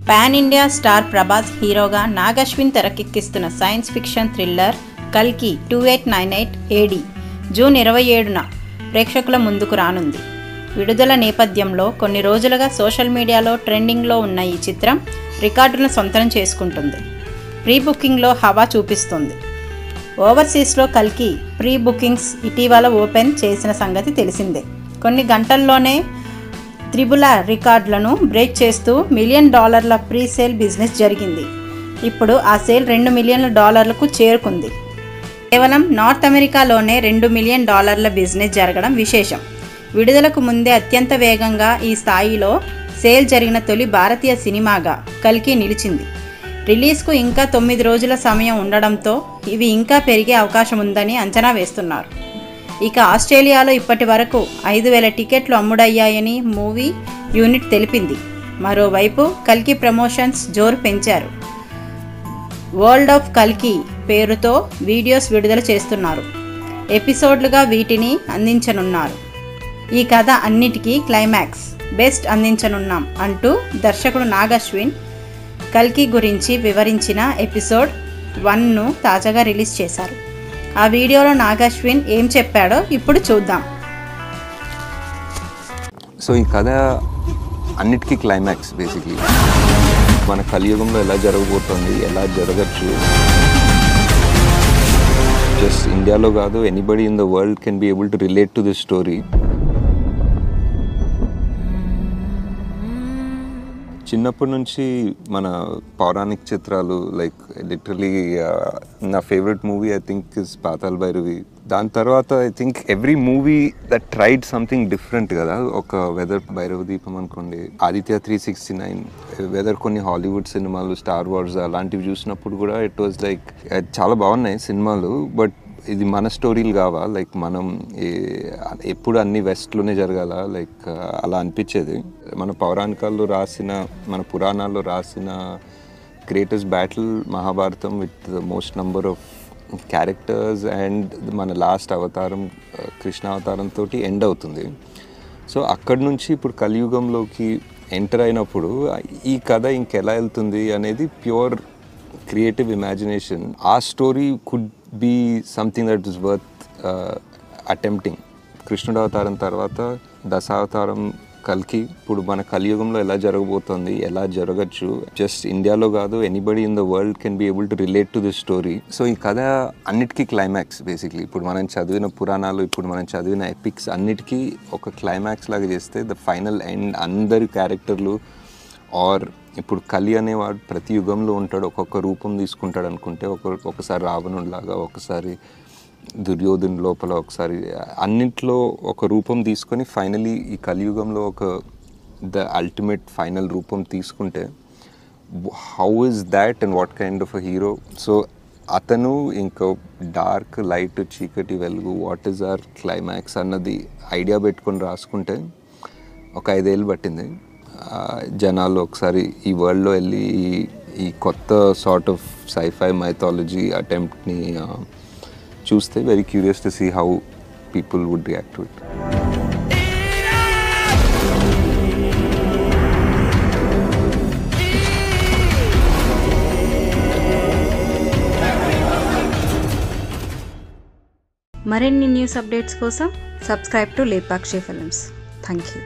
Pan India star Prabhas హీరోగా నాగ్ అశ్విన్ తెరకెక్కిస్తున్న science fiction thriller కల్కి 2898 AD జూన్ 27న ప్రేక్షకుల ముందుకు రానుంది. విడుదల నేపథ్యంలో కొన్ని రోజులుగా సోషల్ మీడియాలో ట్రెండింగ్లో ఉన్న ఈ చిత్రం రికార్డులను సొంతం చేసుకుంటుంది. ప్రీ బుకింగ్లో హవా చూపిస్తుంది. ఓవర్సీస్లో కల్కి ప్రీ బుకింగ్స్ ఇటీవల ఓపెన్ చేసిన సంగతి తెలిసిందే. కొన్ని గంటల్లోనే త్రిబుల్ రికార్డులను బ్రేక్ చేస్తూ $1 మిలియన్ ప్రీ సేల్ బిజినెస్ జరిగింది. ఇప్పుడు ఆ సేల్ $2 మిలియన్లకు చేరుకుంది. కేవలం నార్త్ అమెరికాలోనే $2 మిలియన్ బిజినెస్ జరగడం విశేషం. విడుదలకు ముందే అత్యంత వేగంగా ఈ స్థాయిలో సేల్ జరిగిన తొలి భారతీయ సినిమాగా కల్కి నిలిచింది. రిలీజ్కు ఇంకా 9 రోజుల సమయం ఉండడంతో ఇవి ఇంకా పెరిగే అవకాశం ఉందని అంచనా వేస్తున్నారు. ఇక ఆస్ట్రేలియాలో ఇప్పటి వరకు 5,000 టికెట్లు అమ్ముడయ్యాయని మూవీ యూనిట్ తెలిపింది. మరోవైపు కల్కి ప్రమోషన్స్ జోరు పెంచారు. వరల్డ్ ఆఫ్ కల్కి పేరుతో వీడియోస్ విడుదల చేస్తున్నారు. ఎపిసోడ్లుగా వీటిని అందించనున్నారు. ఈ కథ అన్నిటికీ క్లైమాక్స్ బెస్ట్ అందించనున్నాం అంటూ దర్శకుడు నాగ్ అశ్విన్ కల్కి గురించి వివరించిన ఎపిసోడ్ 1ను తాజాగా రిలీజ్ చేశారు. ఆ వీడియోలో నాగ్ అశ్విన్ ఏం చెప్పాడో ఇప్పుడు చూద్దాం. సో ఈ కథ అన్నిటికీ క్లైమాక్స్ బేసిక్లీ మన కలియుగంలో ఎలా జరగబోతుంది, ఎలా జరగచ్చు. జస్ట్ ఇండియాలో కాదు, anybody in the world can be able to relate to this story. చిన్నప్పటి నుంచి మన పౌరాణిక చిత్రాలు లైక్ లిటరలీ నా favourite movie I think is Paatal Bhairavi. దాని తర్వాత I think every movie that tried something different కదా. ఒక వెదర్ భైరవ దీపం అనుకోండి, ఆదిత్య 369, వెదర్ కొన్ని హాలీవుడ్ సినిమాలు, స్టార్ వార్స్ అలాంటివి చూసినప్పుడు కూడా ఇట్ వాజ్ లైక్ చాలా బాగున్నాయి సినిమాలు. బట్ ఇది మన స్టోరీలు కావా, లైక్ మనం ఎప్పుడు అన్ని వెస్ట్లోనే జరగాల, లైక్ అలా అనిపించేది. మన పౌరాణికాల్లో రాసిన, మన పురాణాల్లో రాసిన greatest battle Mahabharatam with the most number of characters and మన లాస్ట్ అవతారం కృష్ణ అవతారంతో ఎండ్ అవుతుంది. సో అక్కడి నుంచి ఇప్పుడు కలియుగంలోకి ఎంటర్ అయినప్పుడు ఈ కథ ఇంకెలా వెళ్తుంది అనేది ప్యూర్ క్రియేటివ్ ఇమాజినేషన్. ఆ story could be something that is worth attempting. కృష్ణుడు అవతారం తర్వాత దశావతారం కల్కి ఇప్పుడు మన కలియుగంలో ఎలా జరగబోతుంది, ఎలా జరగచ్చు. జస్ట్ ఇండియాలో కాదు, anybody in the world can be able to relate to this story. So ఈ కథ అన్నిటికీ క్లైమాక్స్ బేసిక్లీ. ఇప్పుడు మనం చదివిన పురాణాలు, ఇప్పుడు మనం చదివిన ఎపిక్స్ అన్నిటికీ ఒక క్లైమాక్స్ లాగా చేస్తే ద ఫైనల్ ఎండ్ అందరి క్యారెక్టర్లు ఆర్ ఇప్పుడు కలి అనేవాడు ప్రతి యుగంలో ఉంటాడు, ఒక్కొక్క రూపం తీసుకుంటాడు అనుకుంటే, ఒకసారి రావణుడిలాగా, ఒకసారి దుర్యోధను లోపల, ఒకసారి అన్నింటిలో ఒక రూపం తీసుకొని ఫైనలీ ఈ కలియుగంలో ఒక ద అల్టిమేట్ ఫైనల్ రూపం తీసుకుంటే how is that and what kind of a hero. So అతను ఇంకో డార్క్, లైట్, చీకటి, వెలుగు, వాట్ ఈజ్ అవర్ క్లైమాక్స్ అన్నది ఐడియా పెట్టుకొని రాసుకుంటే ఒక 5 ఏళ్ళు పట్టింది. జనాలు ఒకసారి ఈ వరల్డ్లో వెళ్ళి ఈ కొత్త సార్ట్ ఆఫ్ సైఫై మైథాలజీ అటెంప్ట్ని చూస్తే very curious to see how people would react to it. మరిన్ని న్యూస్ అప్డేట్స్ కోసం subscribe to Lepakshi Films. Thank you.